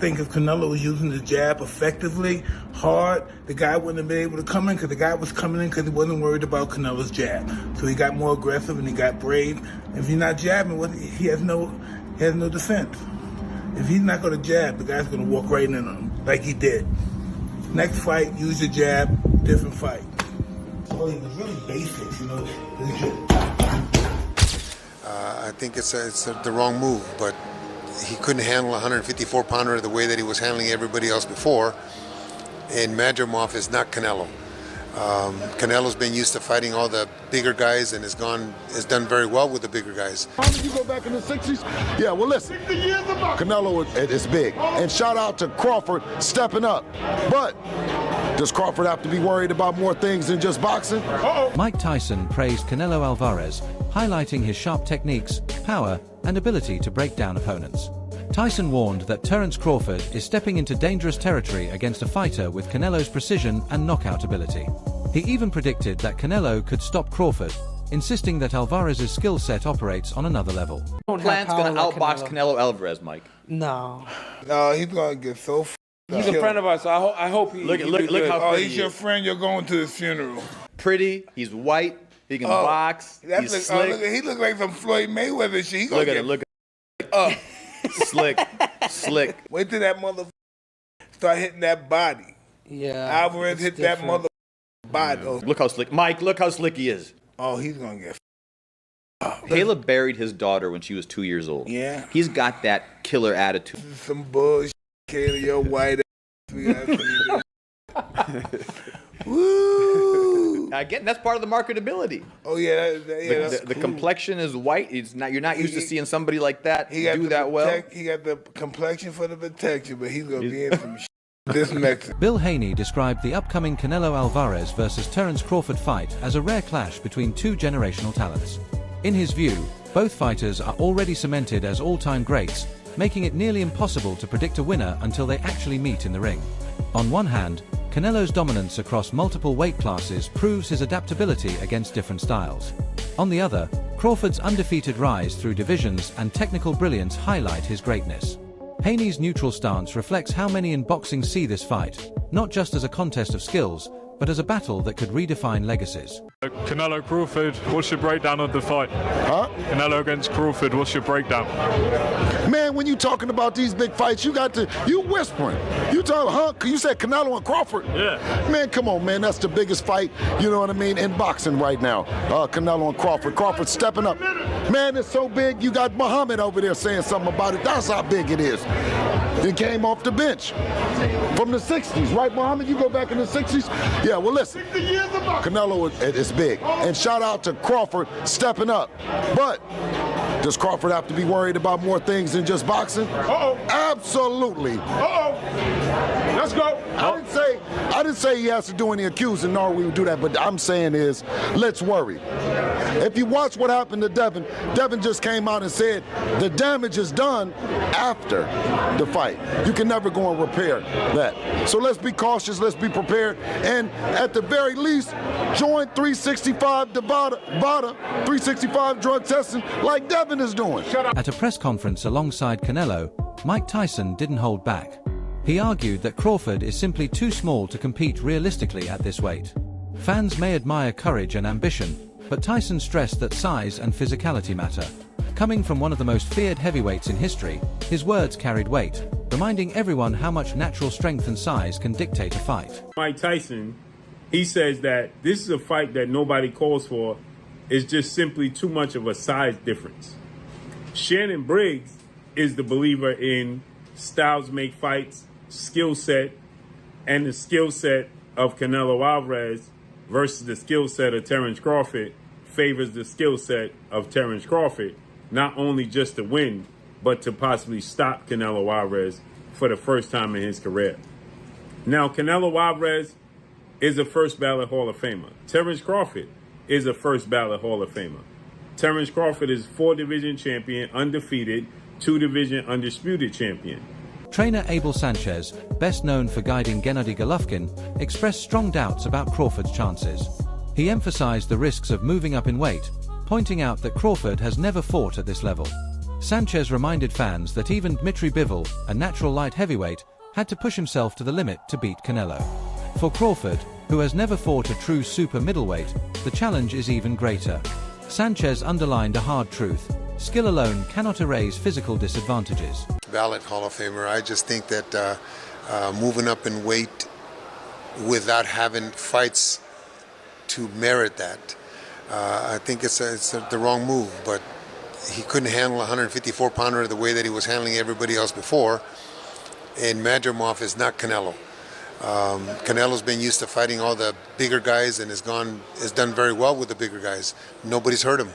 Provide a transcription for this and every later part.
think if Canelo was using the jab effectively, hard, the guy wouldn't have been able to come in because the guy was coming in because he wasn't worried about Canelo's jab. So he got more aggressive and he got brave. If you're not jabbing, he has no defense. If he's not going to jab, the guy's going to walk right in on him like he did. Next fight, use your jab, different fight. Well, he was really basic, you know. I think it's the wrong move, but he couldn't handle a 154-pounder the way that he was handling everybody else before. And Madrimov is not Canelo. Canelo's been used to fighting all the bigger guys and has done very well with the bigger guys. You go back in the 60s? Yeah, well, listen, Canelo is big. And shout out to Crawford stepping up. But does Crawford have to be worried about more things than just boxing? Mike Tyson praised Canelo Alvarez, highlighting his sharp techniques, power, and ability to break down opponents. Tyson warned that Terence Crawford is stepping into dangerous territory against a fighter with Canelo's precision and knockout ability. He even predicted that Canelo could stop Crawford, insisting that Alvarez's skill set operates on another level. Plan's going to outbox Canelo Alvarez, Mike. No, he's going to get so f***ed up. He's a friend of ours, so I hope he... Look how pretty he's your friend. You're going to his funeral. Pretty, he's white, he can box, he's slick. He look like some Floyd Mayweather shit. Look at it. Slick. Wait till that mother start hitting that body. Yeah. Alvarez hit that mother body. Yeah. Look how slick. Mike, look how slick he is. Oh, he's going to get Caleb buried his daughter when she was 2 years old. Yeah. He's got that killer attitude. Some bullshit, Caleb, your white Woo! Again, that's part of the marketability. Oh yeah, the complexion is white. You're not used to seeing somebody like that do that well. He got the complexion for the protection, but he's gonna be in some shit. This Mexican. Bill Haney described the upcoming Canelo Alvarez versus Terence Crawford fight as a rare clash between two generational talents. In his view, both fighters are already cemented as all-time greats, making it nearly impossible to predict a winner until they actually meet in the ring. On one hand, Canelo's dominance across multiple weight classes proves his adaptability against different styles. On the other, Crawford's undefeated rise through divisions and technical brilliance highlight his greatness. Haney's neutral stance reflects how many in boxing see this fight, not just as a contest of skills, but as a battle that could redefine legacies. Canelo Crawford, what's your breakdown of the fight? Huh? Canelo against Crawford, what's your breakdown? Man, when you talking about these big fights, you whispering. You said Canelo and Crawford? Yeah. Man, come on, man, that's the biggest fight, you know what I mean, in boxing right now. Canelo and Crawford. Crawford stepping up. Man, it's so big, you got Muhammad over there saying something about it. That's how big it is. It came off the bench from the 60s, right, Muhammad? You go back in the 60s? Yeah, well, listen, Canelo is big. And shout out to Crawford stepping up. But does Crawford have to be worried about more things than just boxing? Absolutely. Let's go. I didn't say he has to do any accusing, nor we would do that, but I'm saying is, let's worry. If you watch what happened to Devin, Devin just came out and said the damage is done after the fight. You can never go and repair that. So let's be cautious, let's be prepared, and at the very least, join 365 Nevada, 365 drug testing like Devin is doing. At a press conference alongside Canelo, Mike Tyson didn't hold back. He argued that Crawford is simply too small to compete realistically at this weight. Fans may admire courage and ambition, but Tyson stressed that size and physicality matter. Coming from one of the most feared heavyweights in history, his words carried weight, reminding everyone how much natural strength and size can dictate a fight. Mike Tyson, he says that this is a fight that nobody calls for. It's just simply too much of a size difference. Shannon Briggs is the believer in styles make fights, skill set, and the skill set of Canelo Alvarez versus the skill set of Terence Crawford favors the skill set of Terence Crawford, not only just to win, but to possibly stop Canelo Alvarez for the first time in his career. Now, Canelo Alvarez is a first ballot Hall of Famer. Terence Crawford is a first ballot Hall of Famer. Terence Crawford is 4-division champion, undefeated, 2-division undisputed champion. Trainer Abel Sanchez, best known for guiding Gennady Golovkin, expressed strong doubts about Crawford's chances. He emphasized the risks of moving up in weight, pointing out that Crawford has never fought at this level. Sanchez reminded fans that even Dmitry Bivol, a natural light heavyweight, had to push himself to the limit to beat Canelo. For Crawford, who has never fought a true super middleweight, the challenge is even greater. Sanchez underlined a hard truth: skill alone cannot erase physical disadvantages. Valid Hall of Famer. I just think that moving up in weight without having fights to merit that, I think it's the wrong move. But he couldn't handle a 154-pounder the way that he was handling everybody else before. And Madrimov is not Canelo. Canelo's been used to fighting all the bigger guys and has done very well with the bigger guys. Nobody's hurt him.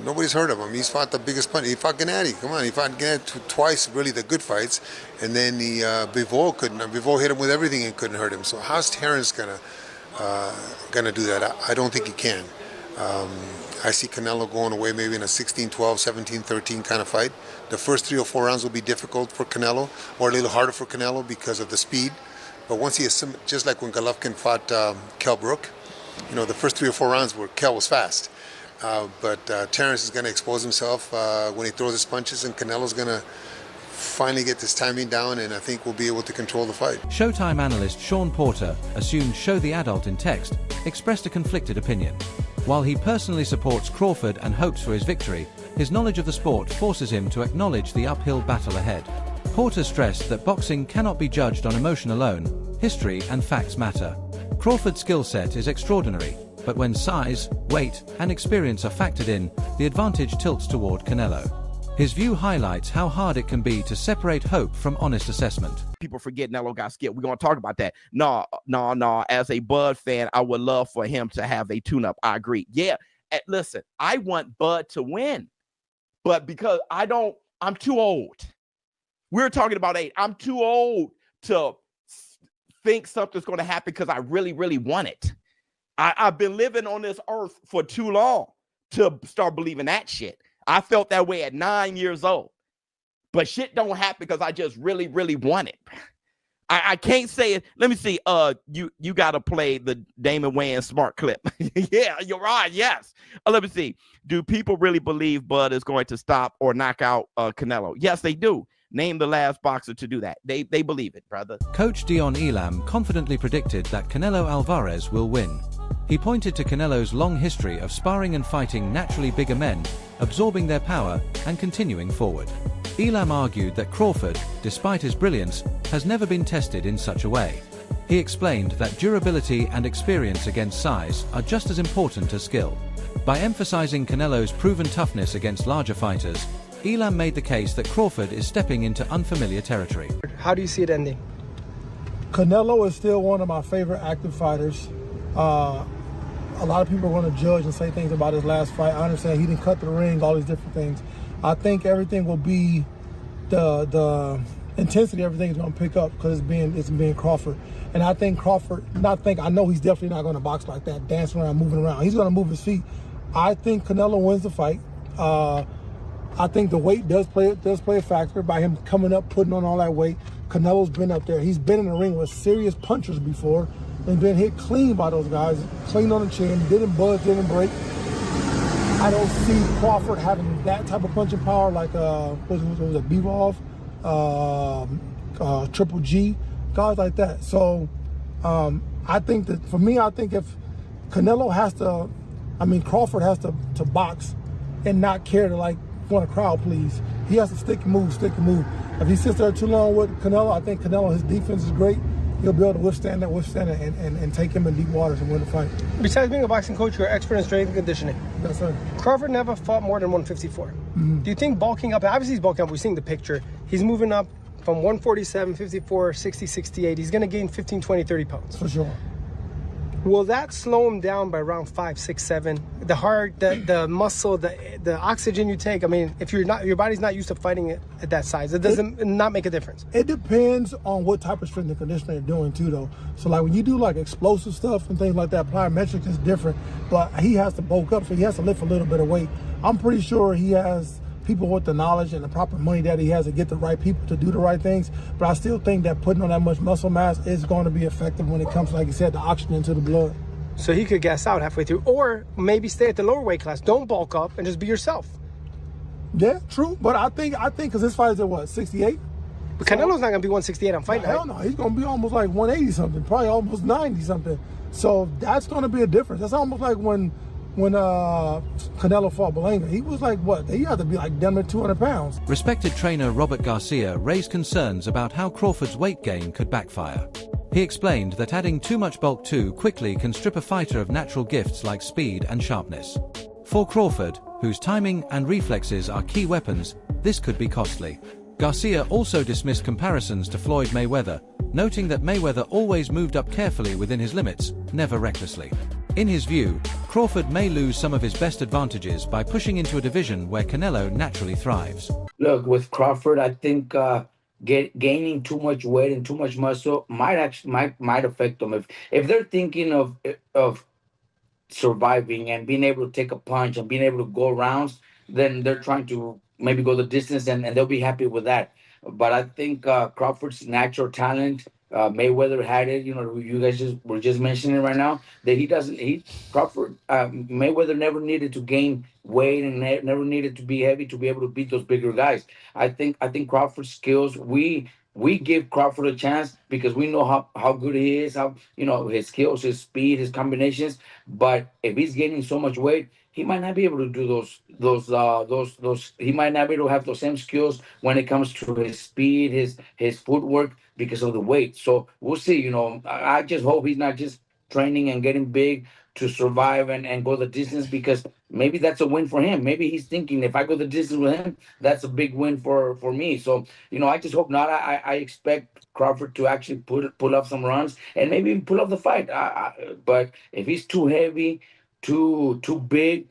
Nobody's heard of him. He's fought the biggest punch. He fought Gennady. Come on, he fought Gennady twice, really the good fights, and then Bivol couldn't. Bivol hit him with everything and couldn't hurt him. So how's Terrence gonna do that? I don't think he can. I see Canelo going away maybe in a 16-12, 17-13 kind of fight. The first 3 or 4 rounds will be difficult for Canelo, or a little harder for Canelo because of the speed. But once he just like when Golovkin fought Kell Brook, the first 3 or 4 rounds where Kell was fast. But Terrence is going to expose himself when he throws his punches, and Canelo's going to finally get this timing down, and I think we'll be able to control the fight. Showtime analyst Sean Porter, assumed Show the Adult in text, expressed a conflicted opinion. While he personally supports Crawford and hopes for his victory, his knowledge of the sport forces him to acknowledge the uphill battle ahead. Porter stressed that boxing cannot be judged on emotion alone, history and facts matter. Crawford's skill set is extraordinary, but when size, weight, and experience are factored in, the advantage tilts toward Canelo. His view highlights how hard it can be to separate hope from honest assessment. People forget Canelo got skill. We're going to talk about that. No. As a Bud fan, I would love for him to have a tune-up. I agree. Yeah. Listen, I want Bud to win, but because I'm too old. We're talking about age. I'm too old to think something's going to happen because I really, really want it. I've been living on this earth for too long to start believing that shit. I felt that way at 9 years old. But shit don't happen because I just really, really want it. I can't say it. Let me see. You got to play the Damon Wayans smart clip. Yeah, you're right. Yes. Let me see. Do people really believe Bud is going to stop or knock out Canelo? Yes, they do. Name the last boxer to do that. They believe it, brother. Coach Dion Elam confidently predicted that Canelo Alvarez will win. He pointed to Canelo's long history of sparring and fighting naturally bigger men, absorbing their power and continuing forward. Elam argued that Crawford, despite his brilliance, has never been tested in such a way. He explained that durability and experience against size are just as important as skill. By emphasizing Canelo's proven toughness against larger fighters, Elam made the case that Crawford is stepping into unfamiliar territory. How do you see it ending? Canelo is still one of my favorite active fighters. A lot of people are going to judge and say things about his last fight. I understand he didn't cut the ring, all these different things. I think everything will be the intensity. Everything is going to pick up because it's being Crawford. And I think Crawford. I know he's definitely not going to box like that, dancing around, moving around. He's going to move his feet. I think Canelo wins the fight. I think the weight does play a factor by him coming up, putting on all that weight. Canelo's been up there. He's been in the ring with serious punchers before and been hit clean by those guys, clean on the chin, didn't budge, didn't break. I don't see Crawford having that type of punching power like was it Bivol, Triple G, guys like that. So I think that for me, I think if Canelo Crawford has to box and not care to want a crowd please. He has to stick and move. If he sits there too long with Canelo, I think Canelo, his defense is great. He'll be able to withstand it and take him in deep waters and win the fight. Besides being a boxing coach, you're an expert in strength and conditioning. Yes, sir. Crawford never fought more than 154. Mm-hmm. Do you think bulking up, obviously he's bulking up, we're seeing the picture, he's moving up from 147, 54, 60, 68. He's going to gain 15, 20, 30 pounds. For sure. Will that slow him down by around 5, 6, 7? The heart, the muscle, the oxygen you take. I mean, if your body's not used to fighting it at that size, it doesn't not make a difference. It depends on what type of strength and conditioning you're doing too, though. So when you do explosive stuff and things like that, plyometrics is different. But he has to bulk up, so he has to lift a little bit of weight. I'm pretty sure he has people with the knowledge and the proper money that he has to get the right people to do the right things. But I still think that putting on that much muscle mass is going to be effective when it comes to, like you said, the oxygen to the blood. So he could gas out halfway through, or maybe stay at the lower weight class. Don't bulk up and just be yourself. Yeah, true. But I think because this fight is at what, 68? But Canelo's not gonna be 168 on fight night. Hell no, he's gonna be almost like 180 something, probably almost 90 something. So that's gonna be a difference. That's almost like when Canelo fought Belanga. He was like, what? He had to be like damn near 200 pounds. Respected trainer Robert Garcia raised concerns about how Crawford's weight gain could backfire. He explained that adding too much bulk too quickly can strip a fighter of natural gifts like speed and sharpness. For Crawford, whose timing and reflexes are key weapons, this could be costly. Garcia also dismissed comparisons to Floyd Mayweather, noting that Mayweather always moved up carefully within his limits, never recklessly. In his view, Crawford may lose some of his best advantages by pushing into a division where Canelo naturally thrives. Look, with Crawford, I think gaining too much weight and too much muscle might affect them. If they're thinking of surviving and being able to take a punch and being able to go rounds, then they're trying to maybe go the distance and they'll be happy with that. But I think Crawford's natural talent, Mayweather had it. You know, you guys were just mentioning right now that Mayweather never needed to gain weight and never needed to be heavy to be able to beat those bigger guys. I think Crawford's skills, we give Crawford a chance because we know how good he is, how, you know, his skills, his speed, his combinations. But if he's gaining so much weight, he might not be able to do those. He might not be able to have those same skills when it comes to his speed, his footwork, because of the weight. So we'll see. You know, I just hope he's not just training and getting big to survive and go the distance, because maybe that's a win for him. Maybe he's thinking, if I go the distance with him, that's a big win for me. So, you know, I just hope not. I expect Crawford to actually pull up some runs and maybe even pull up the fight. But if he's too heavy, too big,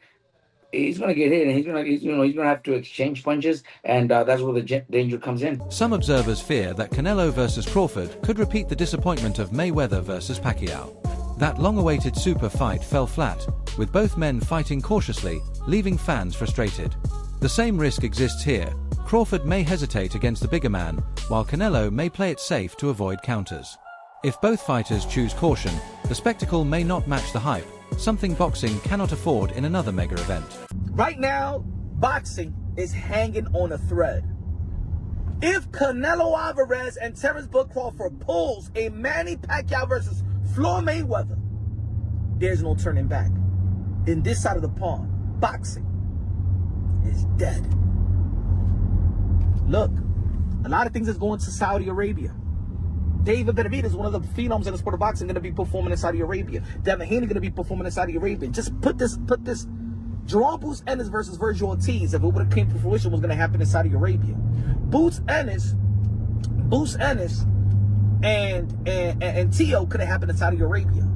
he's gonna get hit, and he's gonna have to exchange punches, and that's where the danger comes in. Some observers fear that Canelo versus Crawford could repeat the disappointment of Mayweather versus Pacquiao. That long-awaited super fight fell flat, with both men fighting cautiously, leaving fans frustrated. The same risk exists here. Crawford may hesitate against the bigger man, while Canelo may play it safe to avoid counters. If both fighters choose caution, the spectacle may not match the hype, something boxing cannot afford in another mega event. Right now, boxing is hanging on a thread. If Canelo Alvarez and Terence Bud Crawford pulls a Manny Pacquiao versus Floyd Mayweather, there's no turning back. In this side of the pond, boxing is dead. Look, a lot of things is going to Saudi Arabia. David Benavidez, one of the phenoms in the sport of boxing, going to be performing in Saudi Arabia. Devin Haney going to be performing in Saudi Arabia. Just put this. Jerome Boots Ennis versus Virgil Ortiz, if it would have came to fruition, was going to happen in Saudi Arabia. Boots Ennis, and Tio could have happened in Saudi Arabia.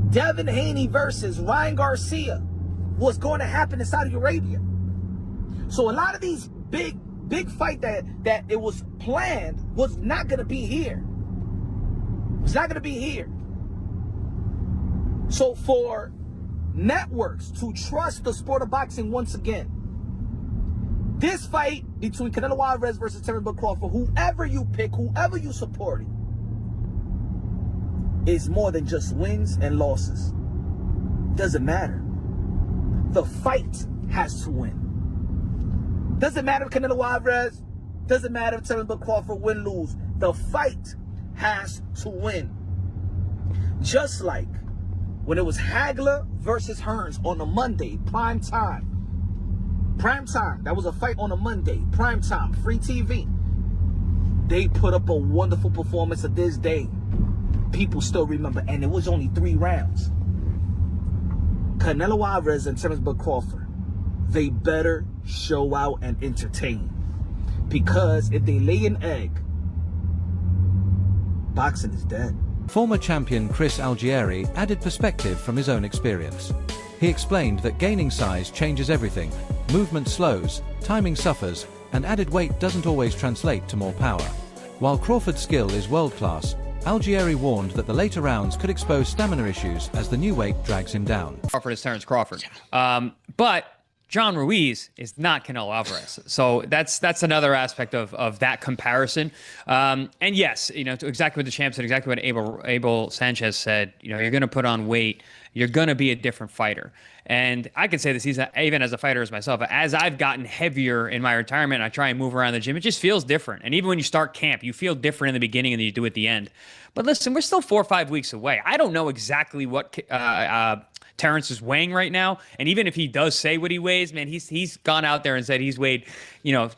Devin Haney versus Ryan Garcia was going to happen in Saudi Arabia. So a lot of these big fight that it was planned was not going to be here. It's not going to be here. So for networks to trust the sport of boxing once again, this fight between Canelo Alvarez versus Terence Bud Crawford, whoever you pick, whoever you support, is more than just wins and losses. Doesn't matter. The fight has to win. Doesn't matter if Canelo Alvarez, doesn't matter if Terence Bud Crawford win, lose. The fight has to win. Just like when it was Hagler versus Hearns on a Monday, prime time. Prime time. That was a fight on a Monday, prime time, free TV. They put up a wonderful performance to this day. People still remember, and it was only 3 rounds. Canelo Alvarez and Terence Bud Crawford, they better show out and entertain. Because if they lay an egg, boxing is dead. Former champion Chris Algieri added perspective from his own experience. He explained that gaining size changes everything. Movement slows, timing suffers, and added weight doesn't always translate to more power. While Crawford's skill is world-class, Algieri warned that the later rounds could expose stamina issues as the new weight drags him down. Crawford is Terence Crawford. But John Ruiz is not Canelo Alvarez. So that's another aspect of that comparison. And yes, exactly what the champ said, exactly what Abel Sanchez said, you're going to put on weight. You're going to be a different fighter. And I can say this, even as a fighter as myself, as I've gotten heavier in my retirement, I try and move around the gym, it just feels different. And even when you start camp, you feel different in the beginning than you do at the end. But listen, we're still 4 or 5 weeks away. I don't know exactly what Terrence is weighing right now. And even if he does say what he weighs, man, he's gone out there and said he's weighed,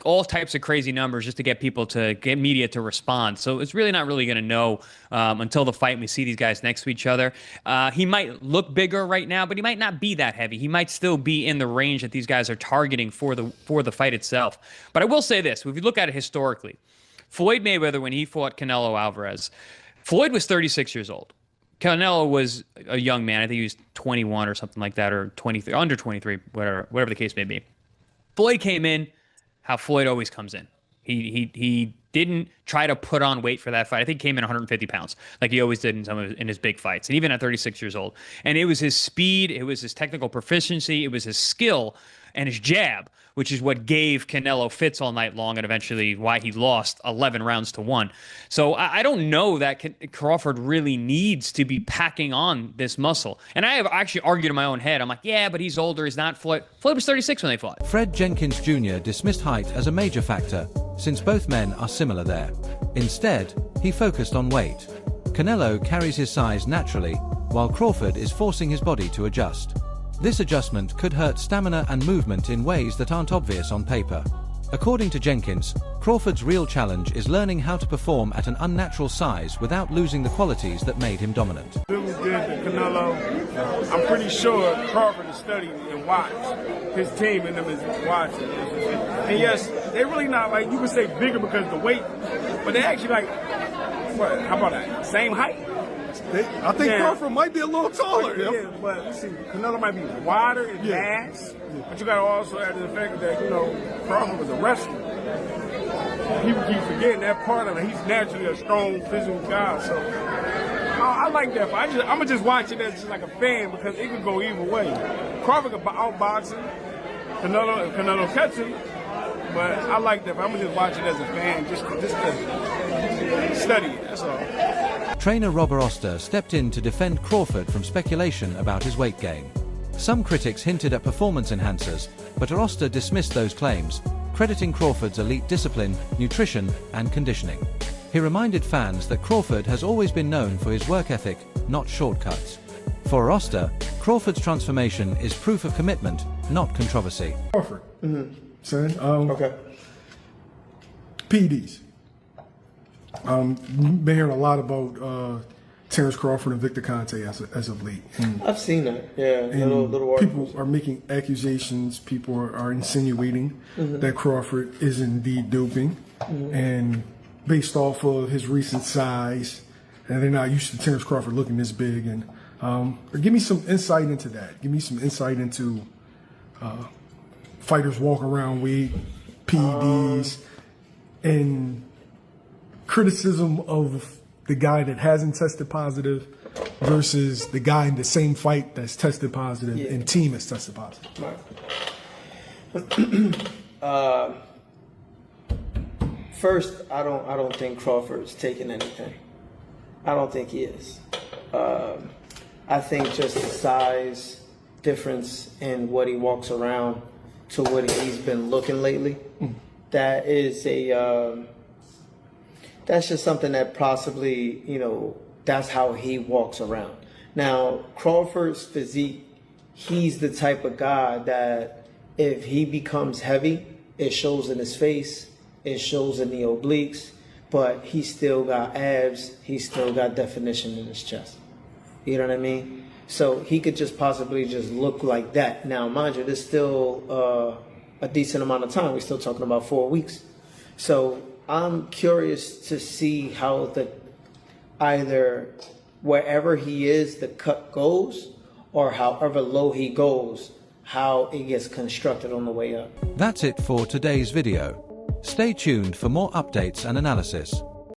all types of crazy numbers just to get media to respond. So it's really not really going to know until the fight and we see these guys next to each other. He might look bigger right now, but he might not be that heavy. He might still be in the range that these guys are targeting for the fight itself. But I will say this, if you look at it historically, Floyd Mayweather, when he fought Canelo Alvarez, Floyd was 36 years old. Canelo was a young man. I think he was 21 or something like that, or 23, under 23, whatever the case may be. Floyd came in how Floyd always comes in. He didn't try to put on weight for that fight. I think he came in 150 pounds, like he always did in his big fights, and even at 36 years old. And it was his speed, it was his technical proficiency, it was his skill and his jab, which is what gave Canelo fits all night long and eventually why he lost 11 rounds to 1. So I don't know that Crawford really needs to be packing on this muscle. And I have actually argued in my own head. I'm like, yeah, but he's older. He's not Floyd. Floyd was 36 when they fought. Fred Jenkins Jr. dismissed height as a major factor, since both men are similar there. Instead, he focused on weight. Canelo carries his size naturally, while Crawford is forcing his body to adjust. This adjustment could hurt stamina and movement in ways that aren't obvious on paper. According to Jenkins, Crawford's real challenge is learning how to perform at an unnatural size without losing the qualities that made him dominant. Really good to Canelo. I'm pretty sure Crawford is studying and watched. His team and them is watching. And yes, they're really not like, you could say bigger because of the weight, but they're actually like, what, how about that? Same height? I think Crawford might be a little taller. Yeah, but see, Canelo might be wider in mass, but you got to also add the fact that, Crawford was a wrestler. People keep forgetting that part of it. He's naturally a strong, physical guy, so I like that. I'm going to just watch it as just like a fan because it could go either way. Crawford could outbox him, Canelo catch him, but I like that. I'm going to just watch it as a fan, just to study it, that's all. Trainer Robert Oster stepped in to defend Crawford from speculation about his weight gain. Some critics hinted at performance enhancers, but Oster dismissed those claims, crediting Crawford's elite discipline, nutrition, and conditioning. He reminded fans that Crawford has always been known for his work ethic, not shortcuts. For Oster, Crawford's transformation is proof of commitment, not controversy. Crawford, son. Okay. PEDs. Been hearing a lot about Terrence Crawford and Victor Conte as of late. And, I've seen that, yeah. Little people are making accusations. People are insinuating that Crawford is indeed doping, and based off of his recent size, and they're not used to Terrence Crawford looking this big. And give me some insight into that. Give me some insight into fighters walk around weight, PEDs, and criticism of the guy that hasn't tested positive versus the guy in the same fight that's tested positive and team has tested positive. Right. First, I don't think Crawford's taking anything. I don't think he is. I think just the size difference in what he walks around to what he's been looking lately, that is that's just something that possibly, that's how he walks around. Now, Crawford's physique, he's the type of guy that if he becomes heavy, it shows in his face, it shows in the obliques, but he still got abs, he still got definition in his chest. You know what I mean? So he could just possibly just look like that. Now, mind you, there's still a decent amount of time. We're still talking about 4 weeks. So I'm curious to see how either wherever he is, the cut goes, or however low he goes, how it gets constructed on the way up. That's it for today's video. Stay tuned for more updates and analysis.